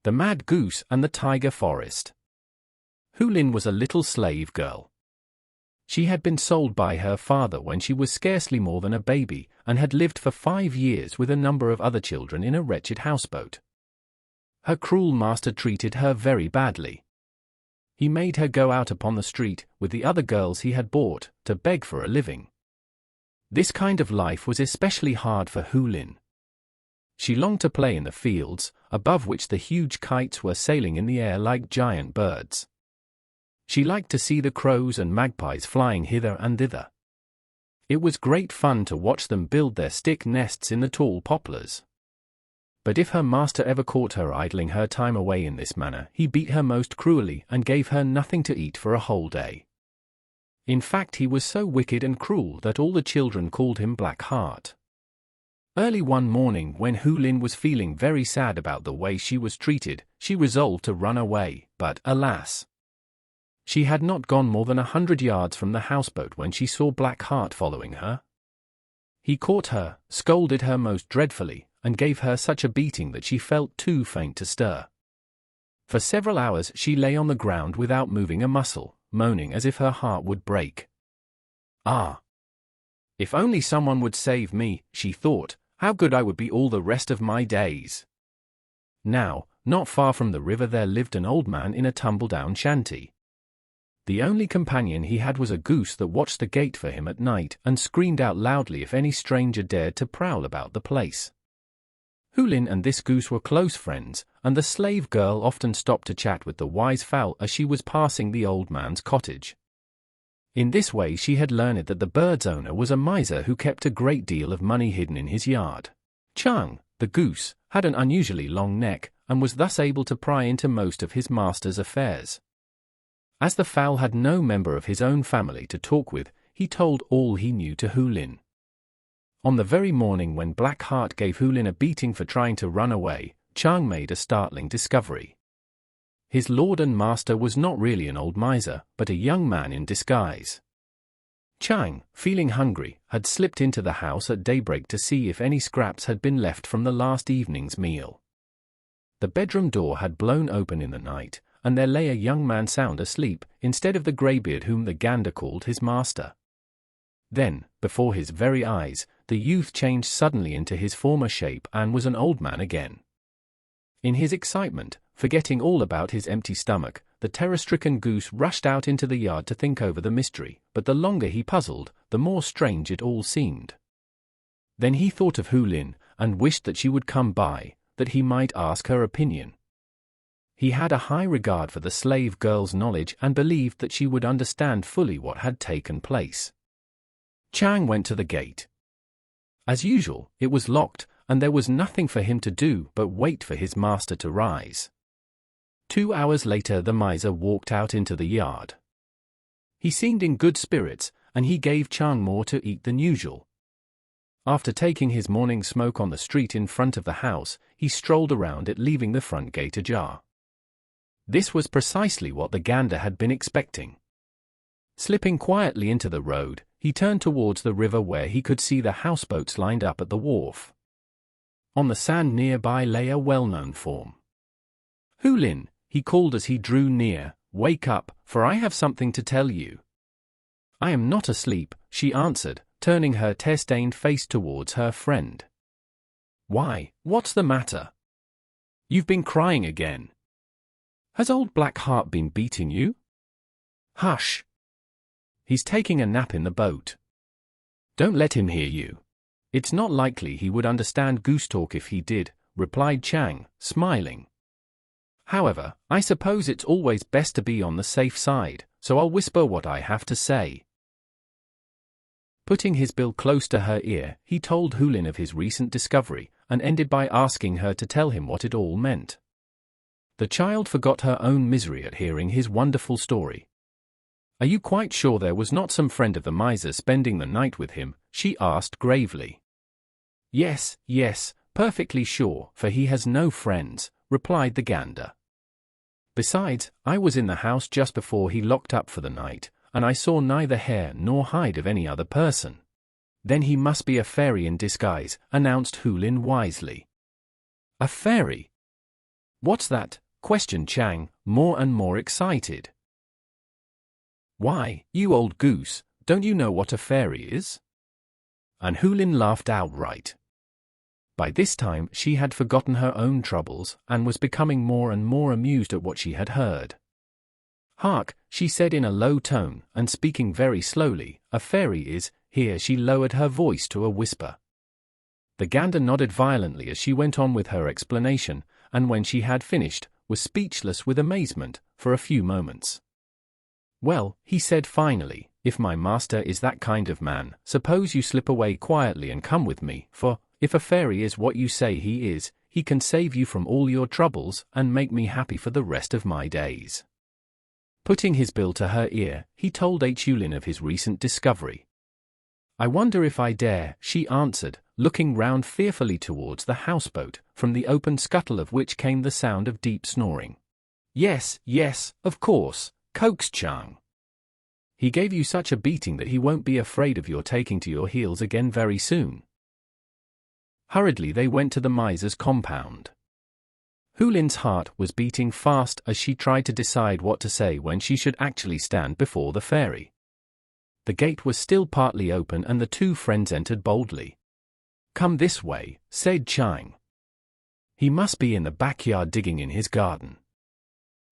The Mad Goose and the Tiger Forest. Hulin was a little slave girl. She had been sold by her father when she was scarcely more than a baby, and had lived for 5 years with a number of other children in a wretched houseboat. Her cruel master treated her very badly. He made her go out upon the street, with the other girls he had bought, to beg for a living. This kind of life was especially hard for Hulin. She longed to play in the fields, above which the huge kites were sailing in the air like giant birds. She liked to see the crows and magpies flying hither and thither. It was great fun to watch them build their stick nests in the tall poplars. But if her master ever caught her idling her time away in this manner, he beat her most cruelly and gave her nothing to eat for a whole day. In fact, he was so wicked and cruel that all the children called him Black Heart. Early one morning, when Hulin was feeling very sad about the way she was treated, she resolved to run away, but, alas! She had not gone more than 100 yards from the houseboat when she saw Black Heart following her. He caught her, scolded her most dreadfully, and gave her such a beating that she felt too faint to stir. For several hours she lay on the ground without moving a muscle, moaning as if her heart would break. "Ah! If only someone would save me," she thought, "how good I would be all the rest of my days." Now, not far from the river there lived an old man in a tumble-down shanty. The only companion he had was a goose that watched the gate for him at night and screamed out loudly if any stranger dared to prowl about the place. Hulin and this goose were close friends, and the slave girl often stopped to chat with the wise fowl as she was passing the old man's cottage. In this way she had learned that the bird's owner was a miser who kept a great deal of money hidden in his yard. Chang, the goose, had an unusually long neck, and was thus able to pry into most of his master's affairs. As the fowl had no member of his own family to talk with, he told all he knew to Hulin. On the very morning when Black Heart gave Hulin a beating for trying to run away, Chang made a startling discovery. His lord and master was not really an old miser, but a young man in disguise. Chang, feeling hungry, had slipped into the house at daybreak to see if any scraps had been left from the last evening's meal. The bedroom door had blown open in the night, and there lay a young man sound asleep, instead of the greybeard whom the gander called his master. Then, before his very eyes, the youth changed suddenly into his former shape and was an old man again. In his excitement, forgetting all about his empty stomach, the terror-stricken goose rushed out into the yard to think over the mystery, but the longer he puzzled, the more strange it all seemed. Then he thought of Hulin, and wished that she would come by, that he might ask her opinion. He had a high regard for the slave girl's knowledge and believed that she would understand fully what had taken place. Chang went to the gate. As usual, it was locked, and there was nothing for him to do but wait for his master to rise. 2 hours later the miser walked out into the yard. He seemed in good spirits, and he gave Chang more to eat than usual. After taking his morning smoke on the street in front of the house, he strolled around it, leaving the front gate ajar. This was precisely what the gander had been expecting. Slipping quietly into the road, he turned towards the river where he could see the houseboats lined up at the wharf. On the sand nearby lay a well-known form. "Hulin," he called as he drew near, "wake up, for I have something to tell you." "I am not asleep," she answered, turning her tear-stained face towards her friend. "Why, what's the matter? You've been crying again. Has old Black Heart been beating you?" "Hush! He's taking a nap in the boat. Don't let him hear you." "It's not likely he would understand goose talk if he did," replied Chang, smiling. "However, I suppose it's always best to be on the safe side, so I'll whisper what I have to say." Putting his bill close to her ear, he told Hulin of his recent discovery, and ended by asking her to tell him what it all meant. The child forgot her own misery at hearing his wonderful story. "Are you quite sure there was not some friend of the miser spending the night with him?" she asked gravely. Yes, perfectly sure, for he has no friends," replied the gander. "Besides, I was in the house just before he locked up for the night, and I saw neither hair nor hide of any other person." "Then he must be a fairy in disguise," announced Hulin wisely. "A fairy? "What's that?" questioned Chang, more and more excited. "Why, you old goose, don't you know what a fairy is?" And Hulin laughed outright. By this time she had forgotten her own troubles and was becoming more and more amused at what she had heard. "Hark," she said in a low tone, and speaking very slowly, "a fairy is," here she lowered her voice to a whisper. The gander nodded violently as she went on with her explanation, and when she had finished, was speechless with amazement for a few moments. "Well," he said finally, "if my master is that kind of man, suppose you slip away quietly and come with me, for, if a fairy is what you say he is, he can save you from all your troubles and make me happy for the rest of my days." Putting his bill to her ear, he told Hulin of his recent discovery. "I wonder if I dare," she answered, looking round fearfully towards the houseboat, from the open scuttle of which came the sound of deep snoring. "Yes, yes, of course," coaxed Chang. "He gave you such a beating that he won't be afraid of your taking to your heels again very soon." Hurriedly they went to the miser's compound. Hulin's heart was beating fast as she tried to decide what to say when she should actually stand before the fairy. The gate was still partly open and the two friends entered boldly. "Come this way," said Chang. "He must be in the backyard digging in his garden."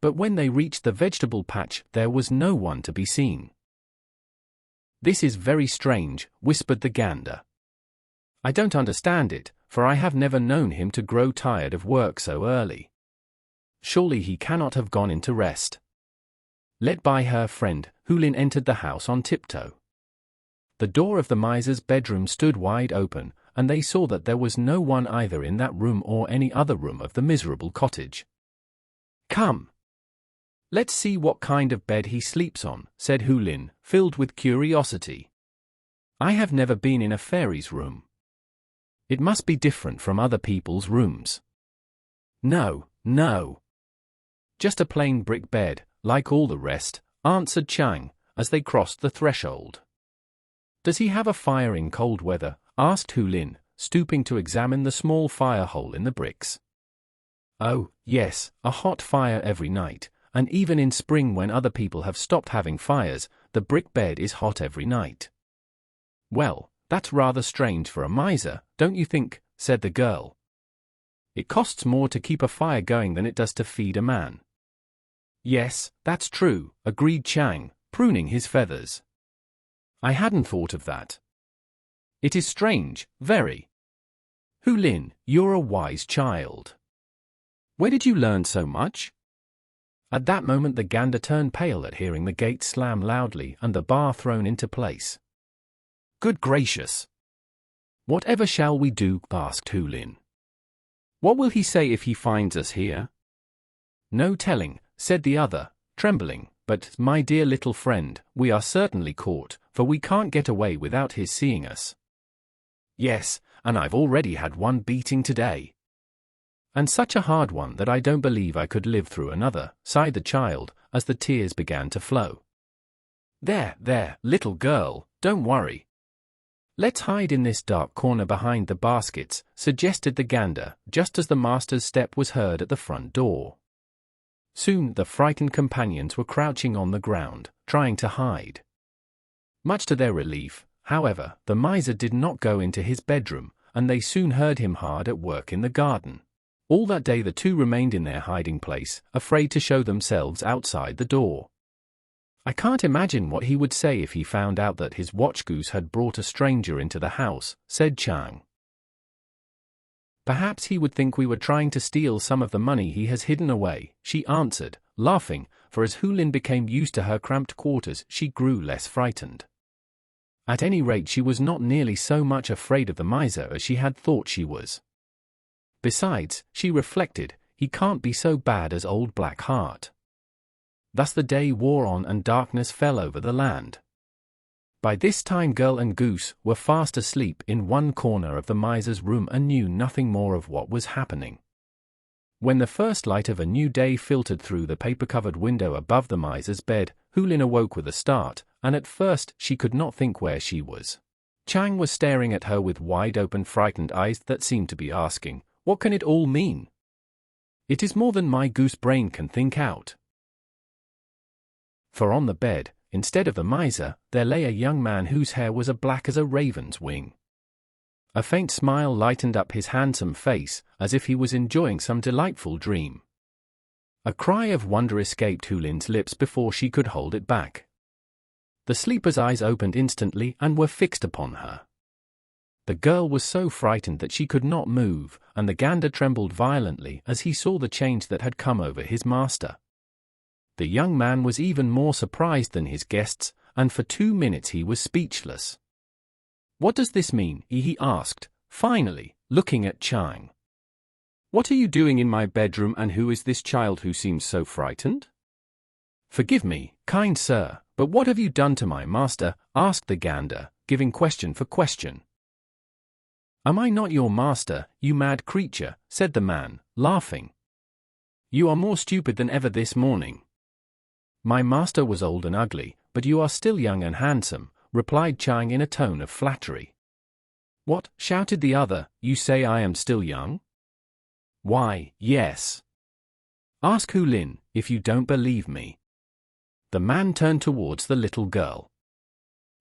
But when they reached the vegetable patch, there was no one to be seen. "This is very strange," whispered the gander. "I don't understand it, for I have never known him to grow tired of work so early. Surely he cannot have gone in to rest." Led by her friend, Hulin entered the house on tiptoe. The door of the miser's bedroom stood wide open, and they saw that there was no one either in that room or any other room of the miserable cottage. "Come. Let's see what kind of bed he sleeps on," said Hulin, filled with curiosity. "I have never been in a fairy's room. It must be different from other people's rooms." "No, no. Just a plain brick bed, like all the rest," answered Chang, as they crossed the threshold. "Does he have a fire in cold weather?" asked Hulin, stooping to examine the small fire hole in the bricks. "Oh, yes, a hot fire every night, and even in spring when other people have stopped having fires, the brick bed is hot every night." "Well, that's rather strange for a miser, don't you think?" said the girl. "It costs more to keep a fire going than it does to feed a man." "Yes, that's true," agreed Chang, pruning his feathers. "I hadn't thought of that. It is strange, very. Hulin, you're a wise child. Where did you learn so much?" At that moment the gander turned pale at hearing the gate slam loudly and the bar thrown into place. "Good gracious! Whatever shall we do?" asked Hulin. "What will he say if he finds us here?" "No telling," said the other, trembling, "but, my dear little friend, we are certainly caught, for we can't get away without his seeing us." "Yes, and I've already had one beating today. And such a hard one that I don't believe I could live through another," sighed the child, as the tears began to flow. There, little girl, don't worry. Let's hide in this dark corner behind the baskets," suggested the gander, just as the master's step was heard at the front door. Soon the frightened companions were crouching on the ground, trying to hide. Much to their relief, however, the miser did not go into his bedroom, and they soon heard him hard at work in the garden. All that day the two remained in their hiding place, afraid to show themselves outside the door. "I can't imagine what he would say if he found out that his watch goose had brought a stranger into the house," said Chang. "Perhaps he would think we were trying to steal some of the money he has hidden away," she answered, laughing, for as Hulin became used to her cramped quarters she grew less frightened. At any rate she was not nearly so much afraid of the miser as she had thought she was. Besides, she reflected, he can't be so bad as old Black Heart. Thus the day wore on and darkness fell over the land. By this time Girl and Goose were fast asleep in one corner of the miser's room and knew nothing more of what was happening. When the first light of a new day filtered through the paper-covered window above the miser's bed, Hulin awoke with a start, and at first she could not think where she was. Chang was staring at her with wide-open frightened eyes that seemed to be asking, "What can it all mean?" It is more than my goose brain can think out. For on the bed, instead of the miser, there lay a young man whose hair was as black as a raven's wing. A faint smile lightened up his handsome face, as if he was enjoying some delightful dream. A cry of wonder escaped Hulin's lips before she could hold it back. The sleeper's eyes opened instantly and were fixed upon her. The girl was so frightened that she could not move, and the gander trembled violently as he saw the change that had come over his master. The young man was even more surprised than his guests, and for 2 minutes he was speechless. "What does this mean?" he asked, finally, looking at Chang. "What are you doing in my bedroom, and who is this child who seems so frightened?" "Forgive me, kind sir, but what have you done to my master?" asked the gander, giving question for question. "Am I not your master, you mad creature?" said the man, laughing. "You are more stupid than ever this morning." "My master was old and ugly, but you are still young and handsome," replied Chang in a tone of flattery. "What?" shouted the other, "you say I am still young?" "Why, yes. Ask Hulin, if you don't believe me." The man turned towards the little girl.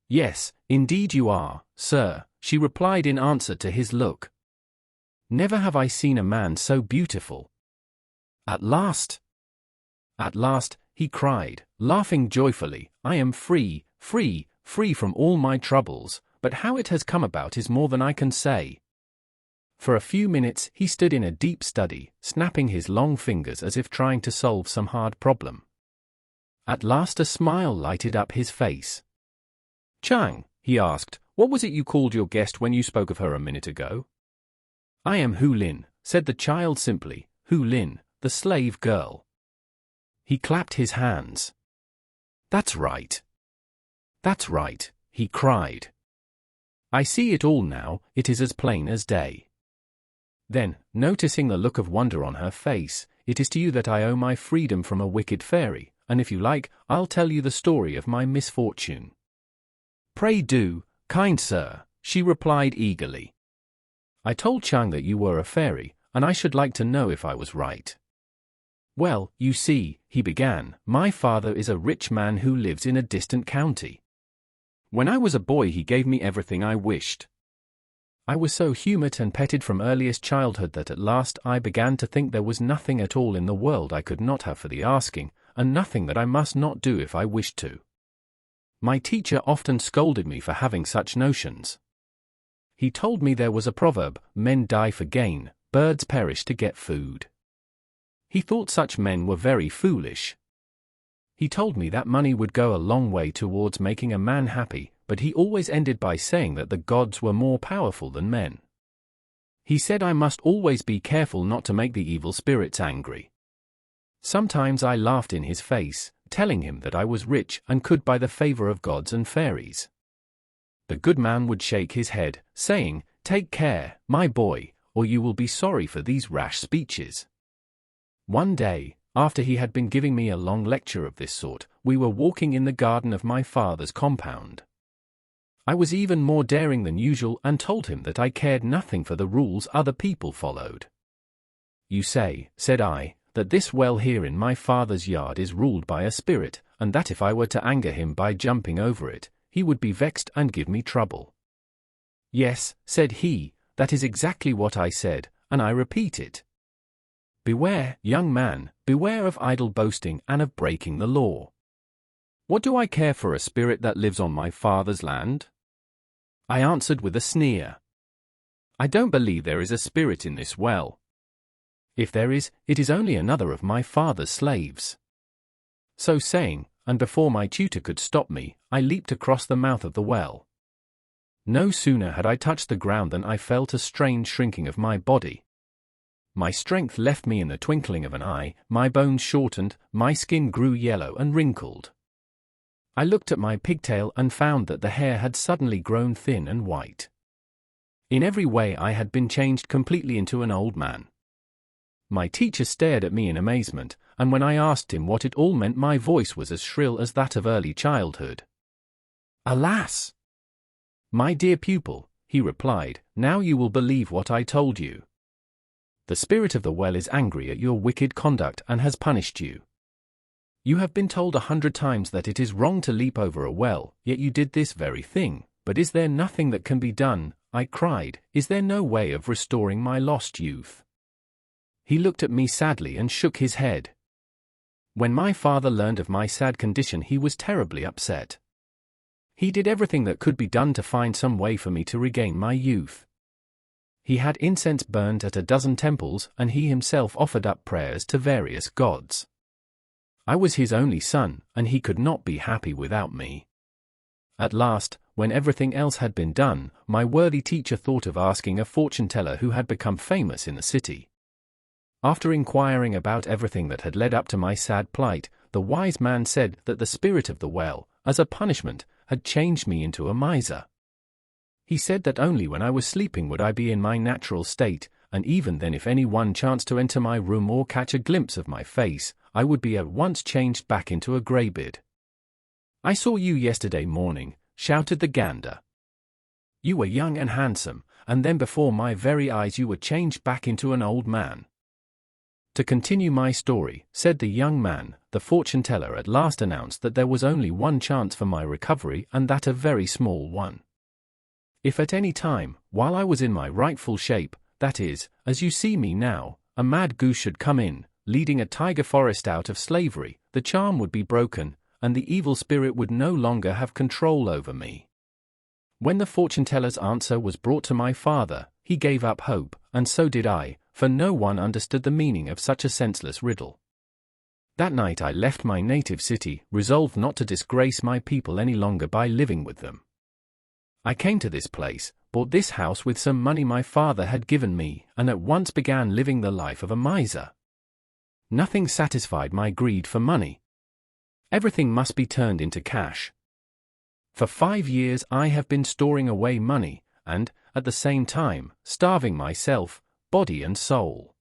"Yes, indeed you are, sir," she replied in answer to his look. "Never have I seen a man so beautiful." At last, he cried, laughing joyfully, "I am free, free, free from all my troubles, but how it has come about is more than I can say." For a few minutes he stood in a deep study, snapping his long fingers as if trying to solve some hard problem. At last a smile lighted up his face. "Chang," he asked, "what was it you called your guest when you spoke of her a minute ago?" "I am Hulin," said the child simply, "Hulin, the slave girl." He clapped his hands. "That's right. That's right," he cried. "I see it all now, it is as plain as day." Then, noticing the look of wonder on her face, "It is to you that I owe my freedom from a wicked fairy, and if you like, I'll tell you the story of my misfortune." "Pray do, kind sir," she replied eagerly. "I told Chang that you were a fairy, and I should like to know if I was right." "Well, you see," he began, "my father is a rich man who lives in a distant county. When I was a boy he gave me everything I wished. I was so humored and petted from earliest childhood that at last I began to think there was nothing at all in the world I could not have for the asking, and nothing that I must not do if I wished to. My teacher often scolded me for having such notions. He told me there was a proverb, 'Men die for gain, birds perish to get food.' He thought such men were very foolish. He told me that money would go a long way towards making a man happy, but he always ended by saying that the gods were more powerful than men. He said I must always be careful not to make the evil spirits angry. Sometimes I laughed in his face, telling him that I was rich and could buy the favor of gods and fairies. The good man would shake his head, saying, 'Take care, my boy, or you will be sorry for these rash speeches.' One day, after he had been giving me a long lecture of this sort, we were walking in the garden of my father's compound. I was even more daring than usual and told him that I cared nothing for the rules other people followed. 'You say,' said I, 'that this well here in my father's yard is ruled by a spirit, and that if I were to anger him by jumping over it, he would be vexed and give me trouble.' 'Yes,' said he, 'that is exactly what I said, and I repeat it. Beware, young man, beware of idle boasting and of breaking the law. What do I care for a spirit that lives on my father's land?' I answered with a sneer, 'I don't believe there is a spirit in this well. If there is, it is only another of my father's slaves.' So saying, and before my tutor could stop me, I leaped across the mouth of the well. No sooner had I touched the ground than I felt a strange shrinking of my body. My strength left me in the twinkling of an eye, my bones shortened, my skin grew yellow and wrinkled. I looked at my pigtail and found that the hair had suddenly grown thin and white. In every way I had been changed completely into an old man. My teacher stared at me in amazement, and when I asked him what it all meant my voice was as shrill as that of early childhood. 'Alas! My dear pupil,' he replied, 'now you will believe what I told you. The spirit of the well is angry at your wicked conduct and has punished you. You have been told 100 times that it is wrong to leap over a well, yet you did this very thing. But is there nothing that can be done? I cried. Is there no way of restoring my lost youth? He looked at me sadly and shook his head. When my father learned of my sad condition, he was terribly upset. He did everything that could be done to find some way for me to regain my youth. He had incense burned at 12 temples, and he himself offered up prayers to various gods. I was his only son, and he could not be happy without me. At last, when everything else had been done, my worthy teacher thought of asking a fortune-teller who had become famous in the city. After inquiring about everything that had led up to my sad plight, the wise man said that the spirit of the well, as a punishment, had changed me into a miser. He said that only when I was sleeping would I be in my natural state, and even then if anyone chanced to enter my room or catch a glimpse of my face, I would be at once changed back into a greybeard. I saw you yesterday morning, shouted the gander. You were young and handsome, and then before my very eyes you were changed back into an old man. To continue my story, said the young man, the fortune-teller at last announced that there was only one chance for my recovery, and that a very small one. If at any time, while I was in my rightful shape, that is, as you see me now, a mad goose should come in, leading a tiger forest out of slavery, the charm would be broken, and the evil spirit would no longer have control over me. When the fortune-teller's answer was brought to my father, he gave up hope, and so did I, for no one understood the meaning of such a senseless riddle. That night I left my native city, resolved not to disgrace my people any longer by living with them. I came to this place, bought this house with some money my father had given me, and at once began living the life of a miser. Nothing satisfied my greed for money. Everything must be turned into cash. For 5 years I have been storing away money, and, at the same time, starving myself, body and soul.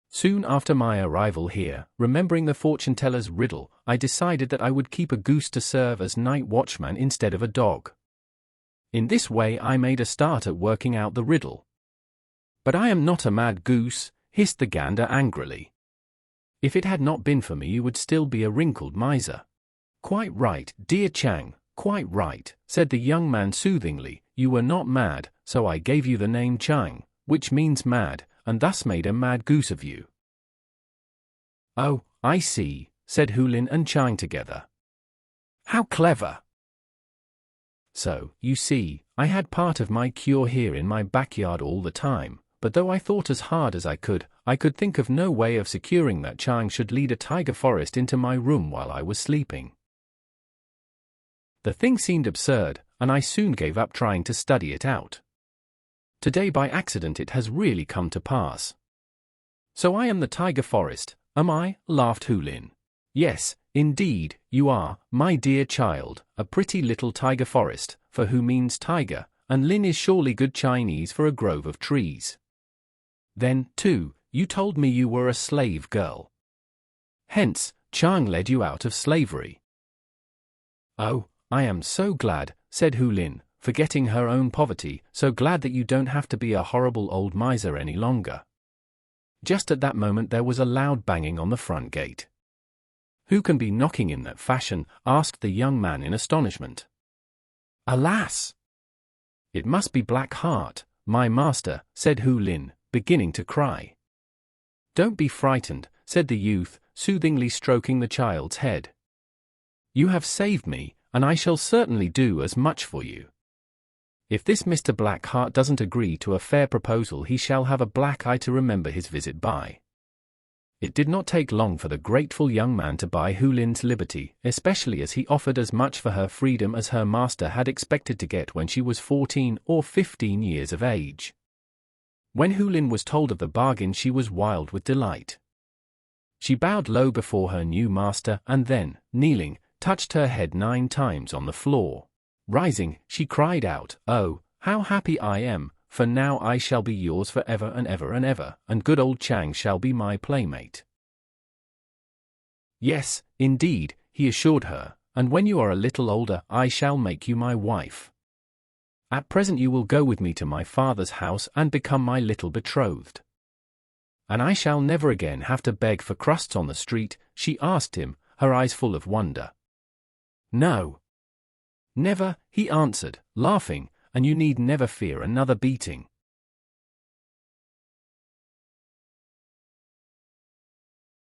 Soon after my arrival here, remembering the fortune-teller's riddle, I decided that I would keep a goose to serve as night watchman instead of a dog. In this way I made a start at working out the riddle. But I am not a mad goose, hissed the gander angrily. If it had not been for me you would still be a wrinkled miser. Quite right, dear Chang, quite right, said the young man soothingly. You were not mad, so I gave you the name Chang, which means mad, and thus made a mad goose of you. Oh, I see, said Hulin and Chang together. How clever! So, you see, I had part of my cure here in my backyard all the time, but though I thought as hard as I could think of no way of securing that Chang should lead a tiger forest into my room while I was sleeping. The thing seemed absurd, and I soon gave up trying to study it out. Today by accident it has really come to pass. So I am the tiger forest, am I? Laughed Hulin. Yes, indeed, you are, my dear child, a pretty little tiger forest, for who means tiger, and Lin is surely good Chinese for a grove of trees. Then, too, you told me you were a slave girl. Hence, Chang led you out of slavery. Oh, I am so glad, said Hulin, forgetting her own poverty, so glad that you don't have to be a horrible old miser any longer. Just at that moment there was a loud banging on the front gate. Who can be knocking in that fashion? Asked the young man in astonishment. Alas! It must be Black Heart, my master, said Hulin, beginning to cry. Don't be frightened, said the youth, soothingly stroking the child's head. You have saved me, and I shall certainly do as much for you. If this Mr. Blackheart doesn't agree to a fair proposal he shall have a black eye to remember his visit by. It did not take long for the grateful young man to buy Hulin's liberty, especially as he offered as much for her freedom as her master had expected to get when she was 14 or 15 years of age. When Hulin was told of the bargain she was wild with delight. She bowed low before her new master and then, kneeling, touched her head 9 times on the floor. Rising, she cried out, "Oh, how happy I am, for now I shall be yours for ever and ever and ever, and good old Chang shall be my playmate." Yes, indeed, he assured her, and when you are a little older I shall make you my wife. At present you will go with me to my father's house and become my little betrothed. and I shall never again have to beg for crusts on the street?" she asked him, her eyes full of wonder. "No. Never," he answered, laughing, "and you need never fear another beating."